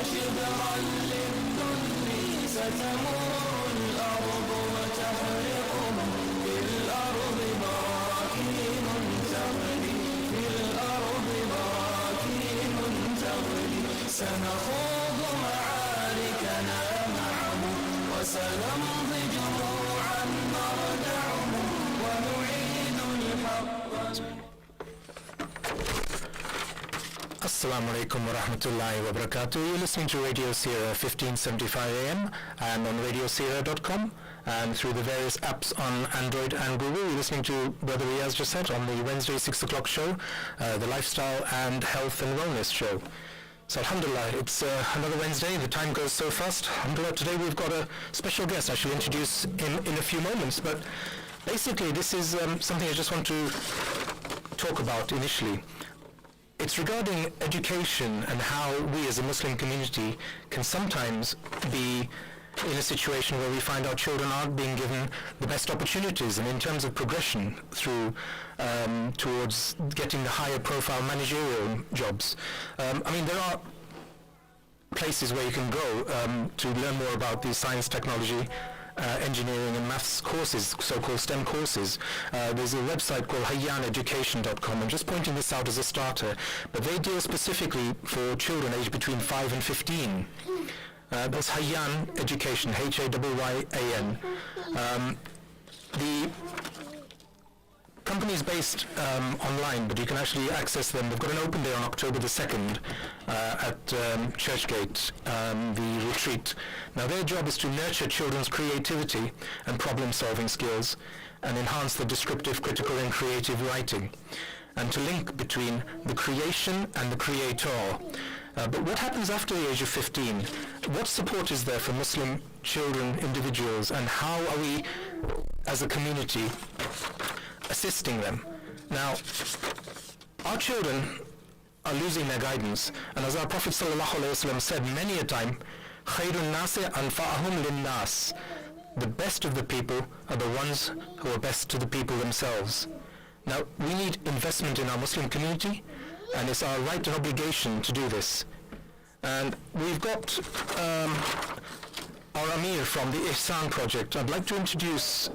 شبرا للذل ستمور الأرض وتحرقهم في الأرض براكين تغلي في الأرض براكين تغلي سنخوض معاركنا معهم وسنمضي جروعا نردعهم ونعيد الحق. Assalamu alaikum wa rahmatullahi wa barakatuh. You're listening to Radio Seerah 1575 AM and on radioseerah.com and through the various apps on Android and Google. You're listening to Brother Riaz Jasset on the Wednesday 6 o'clock show, the Lifestyle and Health and Wellness show. So alhamdulillah, it's another Wednesday. The time goes so fast. Alhamdulillah, today we've got a special guest. I shall introduce him in a few moments, but basically this is something I just want to talk about initially. It's regarding education and how we as a Muslim community can sometimes be in a situation where we find our children aren't being given the best opportunities and in terms of progression through towards getting the higher profile managerial jobs. There are places where you can go to learn more about the science, technology, engineering and maths courses, so-called STEM courses. There's a website called hayyaneducation.com. I'm just pointing this out as a starter, but they deal specifically for children aged between 5 and 15. That's Hayyan Education, Hayyan. The company is based online, but you can actually access them. They've got an open day on October the 2nd at Churchgate, the retreat. Now their job is to nurture children's creativity and problem-solving skills and enhance the descriptive, critical and creative writing, and to link between the creation and the creator. But what happens after the age of 15? What support is there for Muslim children, individuals, and how are we, as a community, assisting them? Now, our children are losing their guidance, and as our Prophet ﷺ said many a time, خَيْرُ النَّاسِ أَنْفَعَهُمْ لِلنَّاسِ. The best of the people are the ones who are best to the people themselves. Now, we need investment in our Muslim community, and it's our right and obligation to do this. And we've got our Amir from the Ihsan project. I'd like to introduce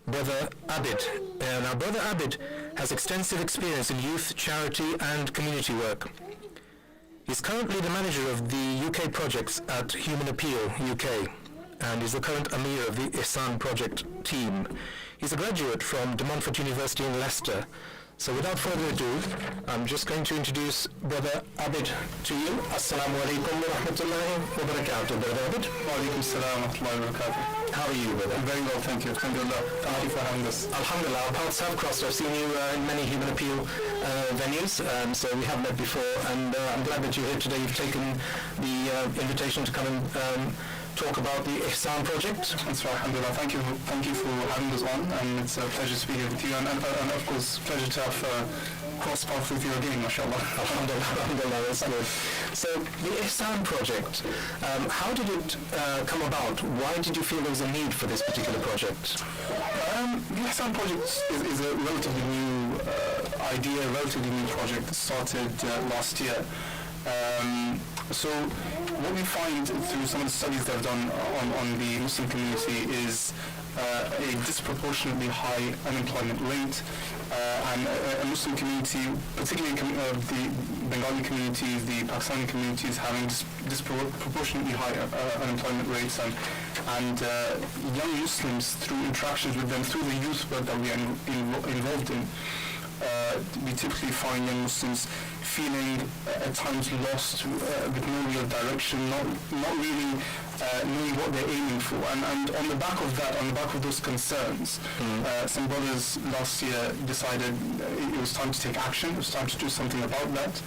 Brother Abid. Now, Brother Abid has extensive experience in youth, charity and community work. He's currently the manager of the UK projects at Human Appeal UK, and is the current Amir of the Ihsan project team. He's a graduate from De Montfort University in Leicester. So without further ado, I'm just going to introduce Brother Abid to you. Assalamu alaikum wa rahmatullahi wa barakatuh, Brother Abid. Wa alaikum salam wa rahmatullahi wa barakatuh. How are you, brother? Very well, thank you. Alhamdulillah. Thank you for having us. Alhamdulillah, our paths have crossed. I've seen you in many Human Appeal venues, so we have met before, and I'm glad that you're here today. You've taken the invitation to come and talk about the Ihsan project. That's right, alhamdulillah. Thank you for having us on, and it's a pleasure to be here with you, and of course, pleasure to have cross paths with you again, mashallah. Alhamdulillah, that's good. So, the Ihsan project, how did it come about? Why did you feel there was a need for this particular project? The Ihsan project is a relatively new idea, a relatively new project that started last year. So what we find through some of the studies that I've done on the Muslim community is a disproportionately high unemployment rate, and a Muslim community, particularly the Bengali communities, the Pakistani communities, having disproportionately high unemployment rates, and young Muslims, through interactions with them, through the youth work that we are involved in, we typically find young Muslims feeling at times lost, with no real direction, not really knowing what they're aiming for, and on the back of that, on the back of those concerns, some brothers last year decided it was time to take action, it was time to do something about that,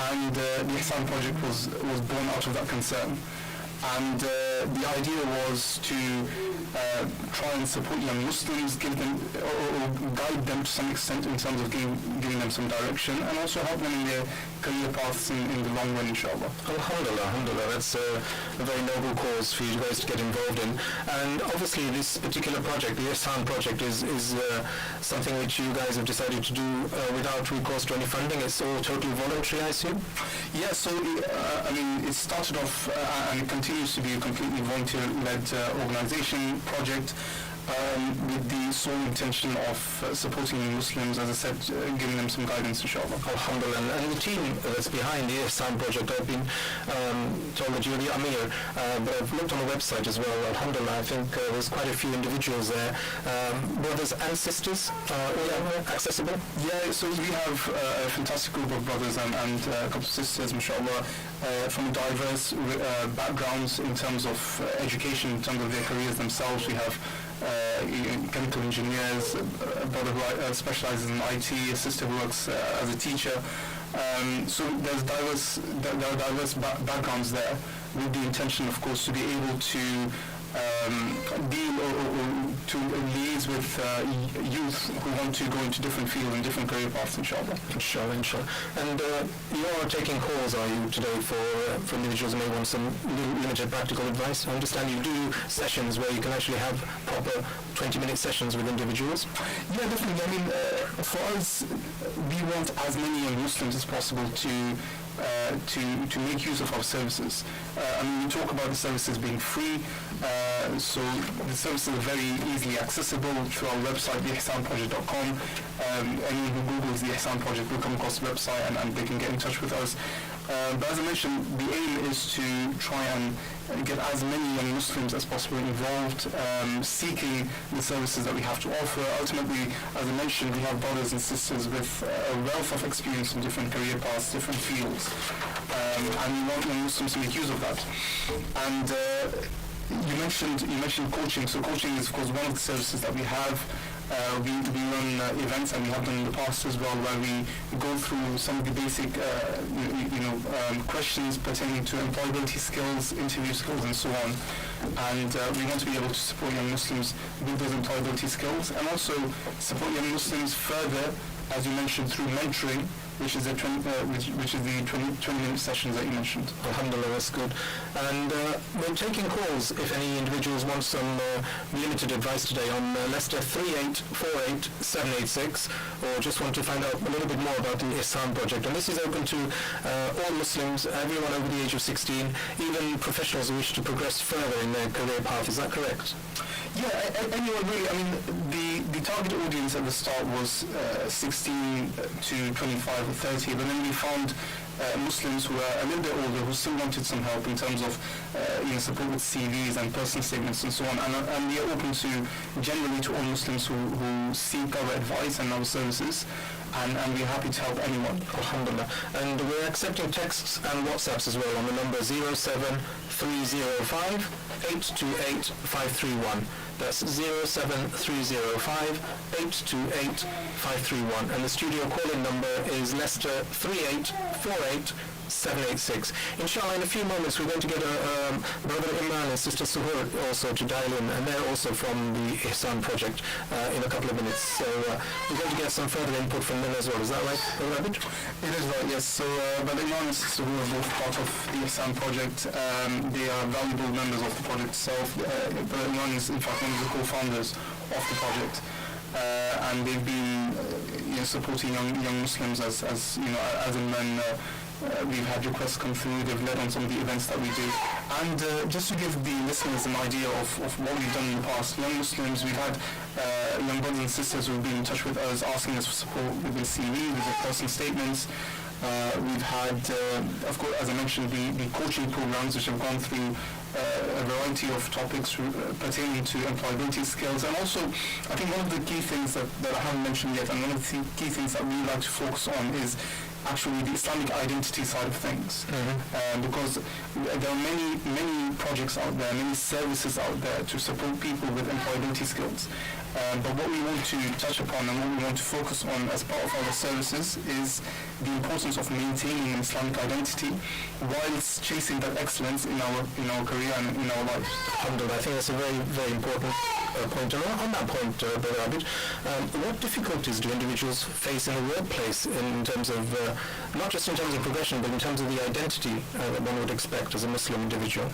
and the Ihsan project was born out of that concern. and the idea was to try and support young Muslims, give them or guide them to some extent in terms of giving them some direction, and also help them in their career paths in the long run, inshallah. Alhamdulillah, that's a very noble cause for you guys to get involved in. And obviously this particular project, the Ihsan project, is something which you guys have decided to do without recourse to any funding. It's all totally voluntary, I assume? Yeah, so it started off and it continues to be a completely volunteer-led organization project, with the sole intention of supporting Muslims, as I said, giving them some guidance, inshallah. Alhamdulillah. And the team that's behind the Ihsan project, I've been told that you're the Amir, but I've looked on the website as well. Alhamdulillah, I think there's quite a few individuals there, brothers and sisters, all accessible? Yeah, so we have a fantastic group of brothers and a couple of sisters, mashallah, from diverse backgrounds in terms of education, in terms of their careers themselves. We have chemical engineers, a brother who specializes in IT, a sister who works as a teacher. So there are diverse backgrounds there, with the intention, of course, to be able to deal or to liaise with youth who want to go into different fields and different career paths, inshallah. Inshallah. And you are taking calls, are you, today for individuals who may want some limited practical advice? I understand you do sessions where you can actually have proper 20-minute sessions with individuals. Yeah, definitely. I mean, for us, we want as many young Muslims as possible to make use of our services. We talk about the services being free, so the services are very easily accessible through our website, theihsanproject.com. Anyone who Googles the Ihsan Project will come across the website and they can get in touch with us. But as I mentioned, the aim is to try and get as many young Muslims as possible involved, seeking the services that we have to offer. Ultimately, as I mentioned, we have brothers and sisters with a wealth of experience in different career paths, different fields, and we want young Muslims to make use of that. And you mentioned coaching. So coaching is, of course, one of the services that we have. We run events, and we have done in the past as well, where we go through some of the basic questions pertaining to employability skills, interview skills, and so on. And we want to be able to support young Muslims with those employability skills, and also support young Muslims further, as you mentioned, through mentoring, which is the 20-minute sessions that you mentioned. Alhamdulillah, that's good. And we're taking calls if any individuals want some limited advice today on Leicester 3848786, or just want to find out a little bit more about the Ihsan project. And this is open to all Muslims, everyone over the age of 16, even professionals who wish to progress further in their career path. Is that correct? Yeah, anyone really. The target audience at the start was 16 to 25 or 30, but then we found Muslims who are a little bit older who still wanted some help in terms of support with CVs and personal statements and so on. And we are open generally to all Muslims who seek our advice and our services. And we're happy to help anyone. Alhamdulillah. And we're accepting texts and WhatsApps as well on the number 07305 828 531. That's 07305 828 531. And the studio call-in number is Leicester 3848 786. Inshallah, in a few moments we're going to get Brother Imran and Sister Suhoor also to dial in, and they're also from the Ihsan project in a couple of minutes. So we're going to get some further input from them as well. Is that right, Brother Abid? It is right, yes. So Brother Imran and Sister Suhoor are both part of the Ihsan project. They are valuable members of the project itself. Brother Imran is, in fact, one of the co-founders of the project. And they've been supporting young Muslims as and when we've had requests come through. They've led on some of the events that we do. And just to give the listeners an idea of what we've done in the past, young Muslims, we've had young brothers and sisters who've been in touch with us, asking us for support with their CV, with their personal statements. We've had, of course, as I mentioned, the coaching programs which have gone through a variety of topics pertaining to employability skills. And also, I think one of the key things that I haven't mentioned yet, and one of the key things that we like to focus on, is actually the Islamic identity side of things. Because there are many projects out there, many services out there to support people with employability skills. But what we want to touch upon and what we want to focus on as part of our services is the importance of maintaining an Islamic identity whilst chasing that excellence in our career and in our lives. Alhamdulillah, I think that's a very, very important point. And on that point, Brother Abid, what difficulties do individuals face in the workplace in terms of, not just in terms of progression, but in terms of the identity that one would expect as a Muslim individual?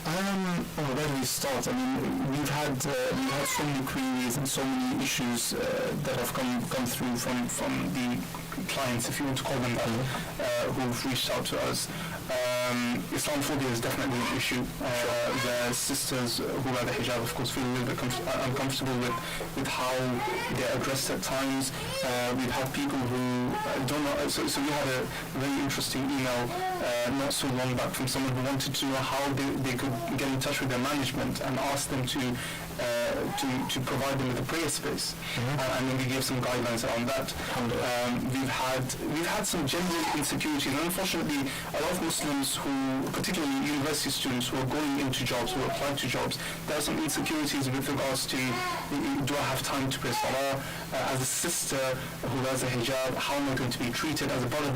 Where do we start? I mean, we've had so many queries and so many issues that have come through from the clients, if you want to call them that, who've reached out to us. Islamophobia is definitely an issue. The sisters who wear the hijab, of course, feel a little bit uncomfortable with how they're addressed at times. We've had people who don't know. So we had a very interesting email not so long back from someone who wanted to know how they could get in touch with their management and ask them to provide them with a prayer space, and then we gave some guidelines around that. We've had some genuine insecurities, and unfortunately, a lot of Muslims who, particularly university students who are going into jobs, who apply to jobs, there are some insecurities with regards to, do I have time to pray salah? As a sister who wears a hijab, how am I going to be treated? As a brother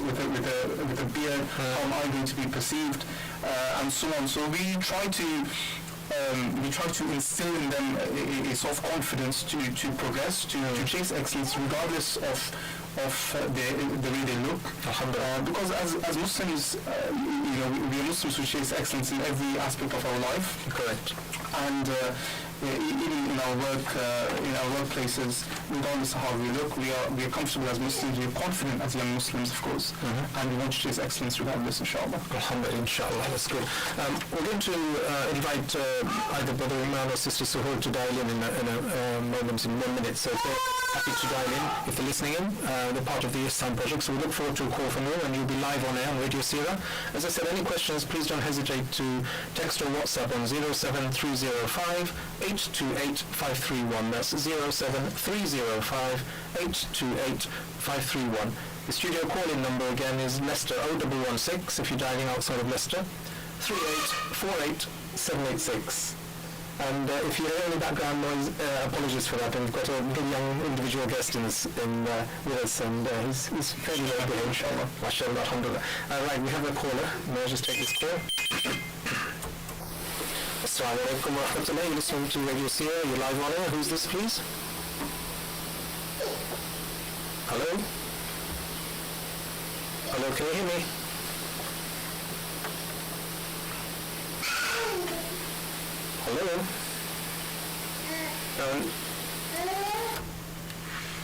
with a beard, how am I going to be perceived? And so on. So we try to instill in them a sort of confidence to progress, to chase excellence, regardless of the way they look. Because as Muslims, we are Muslims who chase excellence in every aspect of our life. Correct. And even in our workplaces, regardless of how we look, we are comfortable as Muslims, we are confident as young Muslims, of course, and we want to chase excellence regardless, inshallah. Alhamdulillah, inshallah, that's good. We're going to invite either Brother Imran or Sister Suhoor to dial in a moment, in 1 minute. So if they're happy to dial in, if they're listening in, they're part of the Islam Project, so we look forward to a call from you, and you'll be live on air on Radio Seerah. As I said, any questions, please don't hesitate to text or WhatsApp on 07305 828 531. That's 07305 828 531. The studio call-in number again is Leicester 0116 if you're dialing outside of Leicester, 3848 786. And if you hear any background noise, apologies for that. And we've got a little young individual guest with us, and he's fairly well behaved, inshallah. MashaAllah, alhamdulillah. Right, we have a caller. May I just take this call? Assalamu alaikum wa rahmatullah. You're listening to Radio Seerah. You're live on air. Who's this, please? Hello? Hello, can you hear me? Hello?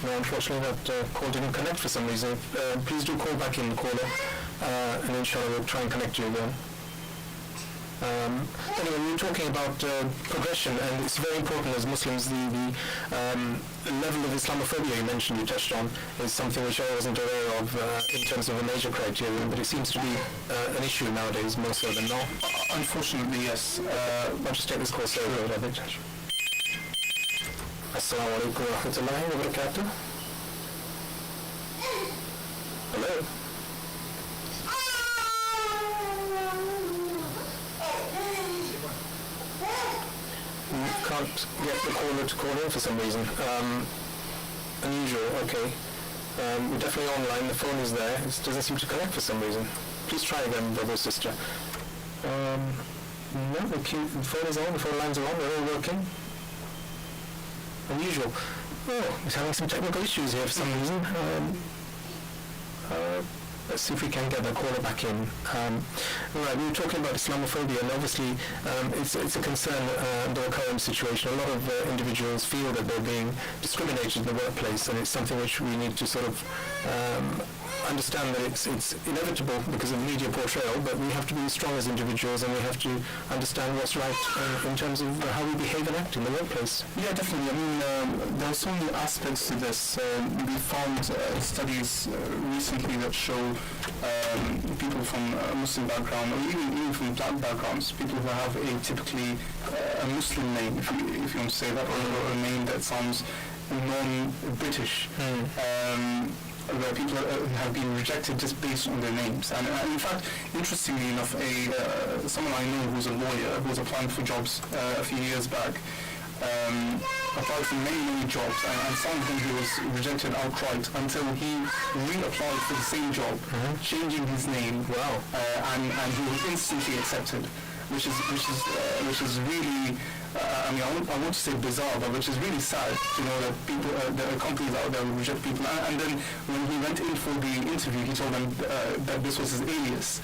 No, unfortunately that call didn't connect for some reason. Please do call back in, caller, and inshallah we'll try and connect you again. Anyway, we were talking about progression, and it's very important as Muslims. The level of Islamophobia you mentioned, you touched on, is something which I wasn't aware of in terms of a major criterion, but it seems to be an issue nowadays more so than not. Unfortunately, yes. I'll just take this call straight away, David. Assalamu alaikum wa rahmatullahi wa barakatuh. Hello? Can't get the caller to call in for some reason. Unusual, okay. We're definitely online, the phone is there, it doesn't seem to connect for some reason. Please try again, brother or sister. No, the phone is on, the phone lines are on, they're all working. Unusual. Oh, we're having some technical issues here for some reason. Let's see if we can get the caller back in. Right, we were talking about Islamophobia, and obviously it's a concern under the current situation. A lot of individuals feel that they're being discriminated in the workplace, and it's something which we need to sort of understand that it's inevitable because of media portrayal, but we have to be strong as individuals, and we have to understand what's right in terms of how we behave and act in the workplace. Yeah, definitely. I mean, there are so many aspects to this. We found studies recently that show people from a Muslim background, or even from black backgrounds, people who have a typically a Muslim name, if you want to say that, or a name that sounds non-British. Where people have been rejected just based on their names. And in fact, interestingly enough, someone I know who's a lawyer who was applying for jobs a few years back, applied for many jobs, and some of them he was rejected outright until he reapplied for the same job, changing his name. Wow. And he was instantly accepted, which is really. I mean, I want to say bizarre, but which is really sad to know that people, there are companies out there who reject people. And then when he went in for the interview, he told them that this was his alias.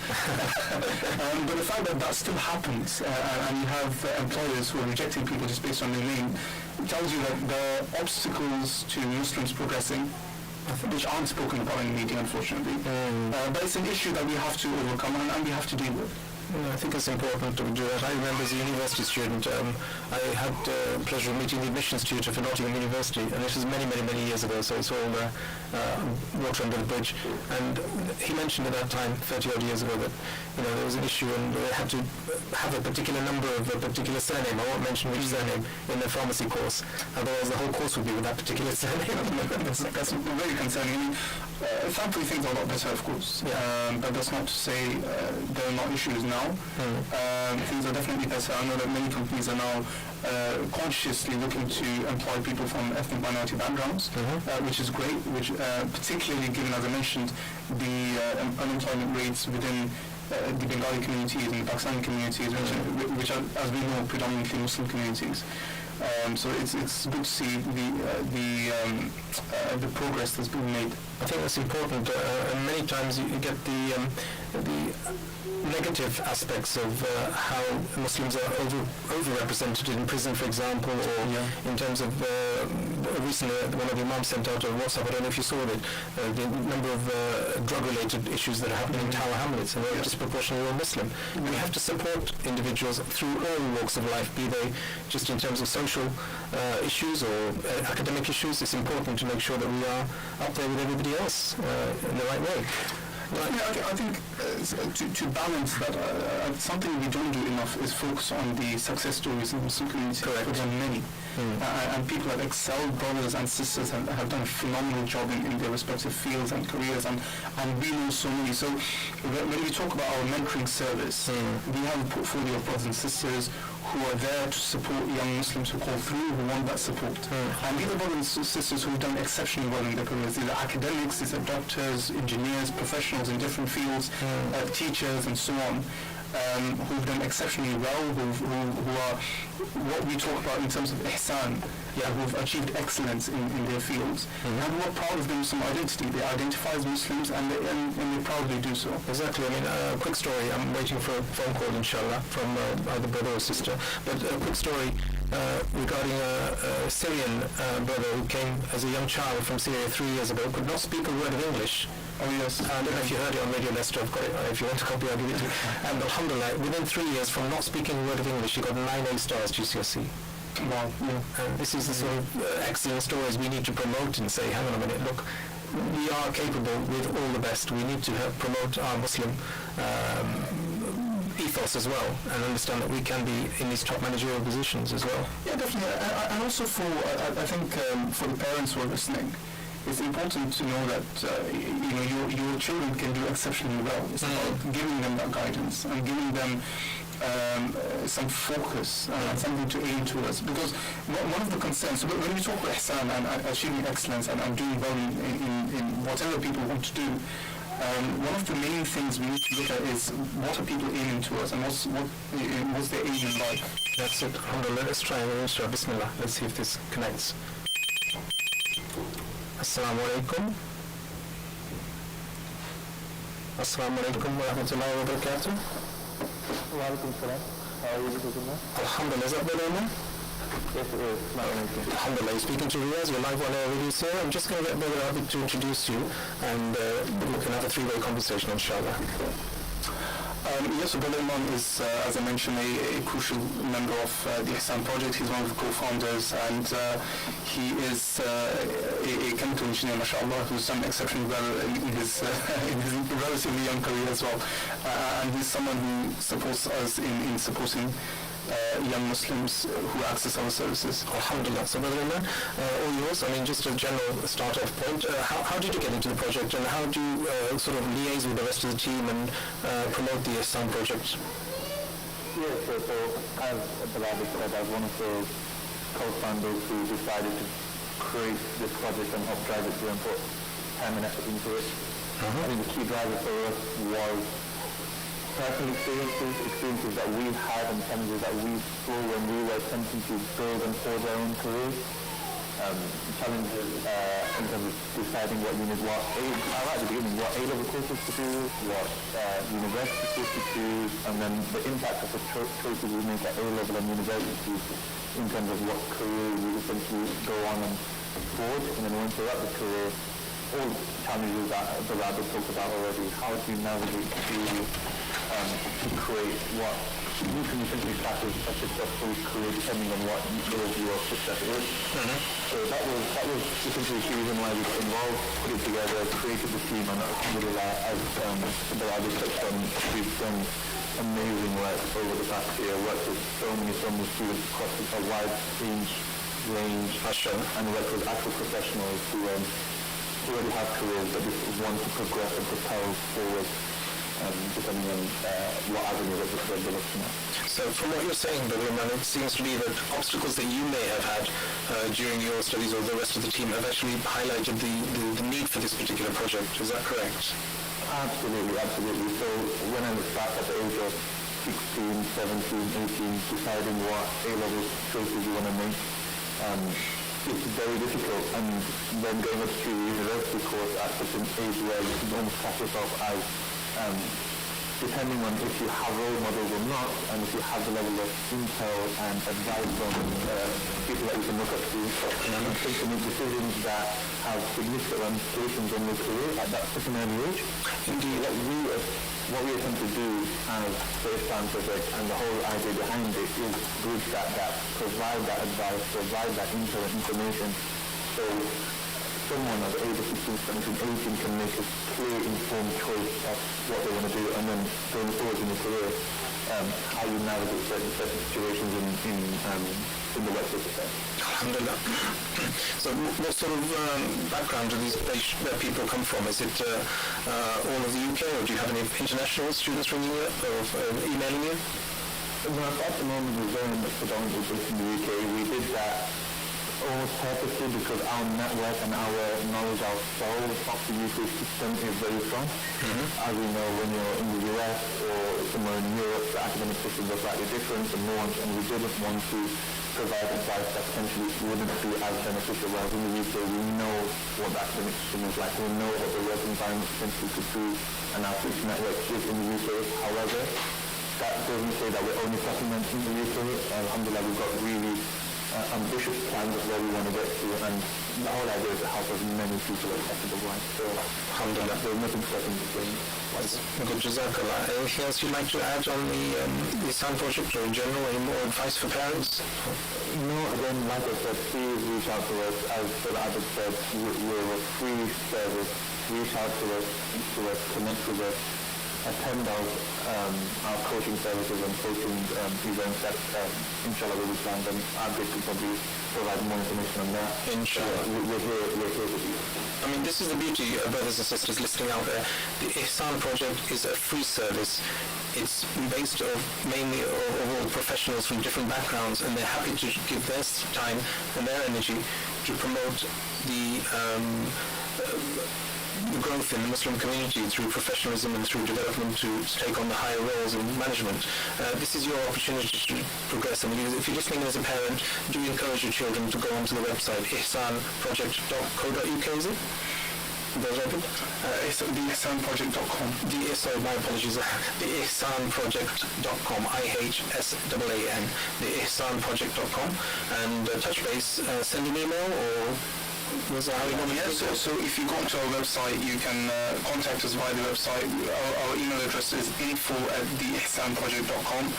But the fact that that still happens, and you have employers who are rejecting people just based on their name, tells you that there are obstacles to Muslims progressing, which aren't spoken about in the media, unfortunately. But it's an issue that we have to overcome and we have to deal with. I think it's important to do that. I remember as a university student, I had the pleasure of meeting the admissions tutor for Nottingham University, and this was many years ago, so it's all water under the bridge. And he mentioned at that time, 30 odd years ago, that there was an issue and they had to have a particular number of a particular surname. I won't mention which surname in the pharmacy course, otherwise the whole course would be with that particular surname. That's very concerning. Thankfully things are a lot better, of course, but that's not to say there are not issues now. Things are definitely better. I know that many companies are now consciously looking to employ people from ethnic minority backgrounds, which is great, which particularly given, as I mentioned, the unemployment rates within the Bengali communities and the Pakistani communities, which are, as we know, predominantly Muslim communities. So it's good to see the progress that's been made. I think that's important. And many times you get the negative aspects of how Muslims are overrepresented in prison, for example, or in terms of recently one of the imams sent out a WhatsApp, I don't know if you saw it, the number of drug-related issues that are happening in Tower Hamlets, and they're disproportionately all Muslim. We have to support individuals through all walks of life, be they just in terms of social issues or academic issues. It's important to make sure that we are up there with everybody else in the right way. I think to balance that, something we don't do enough is focus on the success stories in the Muslim community. Correct. There are many. And people have excelled, brothers and sisters have done a phenomenal job in their respective fields and careers, and we know so many. So when we talk about our mentoring service, we have a portfolio of brothers and sisters who are there to support young Muslims who call through, who want that support. And these are brothers and sisters who have done exceptionally well in their careers. These are academics, these are doctors, engineers, professionals in different fields, teachers and so on, who've done exceptionally well, who are what we talk about in terms of ihsan, who've achieved excellence in their fields. And who are proud of their Muslim identity. They identify as Muslims and they proudly do so. Exactly. I mean, a quick story. I'm waiting for a phone call, inshallah, from either brother or sister. But a quick story regarding a Syrian brother who came as a young child from Syria 3 years ago, could not speak a word of English. Oh yes. I don't know if you heard it on Radio Leicester. I've got it. If you want a copy, I'll give it to you. And alhamdulillah, within 3 years from not speaking a word of English, he got 9 A stars GCSE. Wow. And this is the sort of excellent stories we need to promote and say, hang on a minute, look, we are capable with all the best. We need to promote our Muslim ethos as well, and understand that we can be in these top managerial positions as well. Yeah, definitely. And also I think for the parents who are listening, it's important to know that your children can do exceptionally well. It's about giving them that guidance and giving them some focus and something to aim towards. Because one of the concerns, when we talk about ihsan and achieving excellence and doing well in whatever people want to do, one of the main things we need to look at is what are people aiming towards and what's their aim in life. That's it. Alhamdulillah, let's try and Bismillah. Let's see if this connects. Assalamu alaikum. Assalamu alaikum wa rahmatullahi wa barakatuh. Wa alaikum salam. How are you doing? Alhamdulillah. Is that better now? Yes, it is. Alhamdulillah. You're speaking to Riaz. You're live on air with you, sir. I'm just going to get Brother Abid to introduce you, and we can have a three-way conversation, inshallah. Yes, so Brother Imam is, as I mentioned, a crucial member of the Ihsan project. He's one of the co-founders, and he is a chemical engineer, mashallah, who's done exceptionally well in his relatively young career as well. And he's someone who supports us in supporting young Muslims who access our services. Alhamdulillah. So Brother Imran, all yours. I mean, just a general start-off point. How did you get into the project, and how do you sort of liaise with the rest of the team and promote the Ihsan project? Yes, so as Bilal said, I was one of the co-founders who decided to create this project and help drive it through and put time and effort into it. I think the key driver for us was personal experiences that we had and challenges that we saw when we were attempting to build and forge our own careers. Challenges in terms of deciding right at the beginning, what A-level courses to do, what university courses to choose, and then the impact of the choices we make at A-level and university in terms of what career we essentially go on and forge. And then once you're at the career, all the challenges that the lab has talked about already, how do you navigate to create what you can essentially class as a successful career depending on what your success is. So that was essentially the reason why we got involved, put it together, created the team, and alhamdulillah, as the lab has touched on, we've done amazing work over the past year, worked with so many students across a wide range, and worked with actual professionals who already have careers that just want to progress and propel forward, depending on what avenue that they're looking at. So from what you're saying, Badruman, it seems to be that obstacles that you may have had during your studies or the rest of the team have actually highlighted the need for this particular project. Is that correct? Absolutely. So when I was back at the age of 16, 17, 18, deciding what A-level choices you want to make, it's very difficult, and then going up to the university course at such an age where you can almost class yourself as depending on if you have role models or not, and if you have the level of intel and advice from people that you can look up to, and think to make decisions that have significant ramifications on your career at that such an early age. Indeed, what we attempt to do as the Ihsan project and the whole idea behind it is bridge that gap, provide that advice, provide that intel and information, so someone at the age of 16, 17, 18 can make a clear, informed choice of what they want to do, and then going forward in your career, how you navigate certain situations in the workplace itself. Alhamdulillah. So what sort of background do these people come from? Is it all of the UK, or do you have any international students ringing you up or emailing you? Well, at the moment we're very much predominantly based in the UK. We did that almost purposely because our network and our knowledge ourselves of the UK system is very strong. As we know, when you're in the US or somewhere in Europe, the academic systems are slightly different and nuanced, and we didn't want to provide advice that potentially wouldn't be as beneficial. Whereas in the UK, we know what the academic system is like, we know what the work environment potentially could be, and our teaching network is in the UK. However, that doesn't say that we're only supplementing the UK. Alhamdulillah, we've got really ambitious plans of where we want to get to, and the whole idea is to help as many people as possible, right? So, alhamdulillah, there's nothing stopping between. Good, Jazakallah. Anything else you'd like to add on the Ihsan project, or in general, any more advice for parents? No, again, like I said, please reach out to us. As Abid said, we're a free service. Reach out to us, connect with us, attend our coaching services and coaching events that inshallah will be planned, and Abid could probably provide more information on that. Inshallah. We're here with you. I mean, this is the beauty, brothers and sisters listening out there. The Ihsan project is a free service. It's based mainly of all professionals from different backgrounds, and they're happy to give their time and their energy to promote the growth in the Muslim community through professionalism and through development to take on the higher roles in management. This is your opportunity to progress. I mean, if you're listening as a parent, do encourage your children to go onto the website ihsanproject.co.uk, is it? The ihsanproject.com. My apologies. The ihsanproject.com. IHSAAN. The ihsanproject.com. And touch base, send an email, or was that how you want to do it? So if you go onto our website, you can contact us via the website. Our email address is info@theihsanproject.com.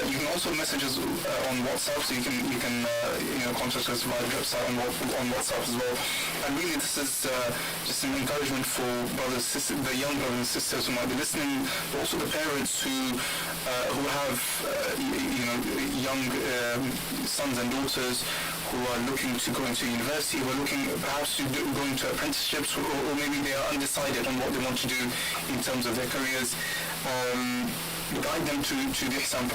You can also message us on WhatsApp, so you can contact us via the website on WhatsApp as well. And really, this is just an encouragement for brothers, sisters, the young brothers and sisters who might be listening, but also the parents who have young sons and daughters who are looking to go into university, who are looking perhaps to go into apprenticeships, or maybe they are undecided on what they want to do in terms of their careers. Guide them to the Ihsan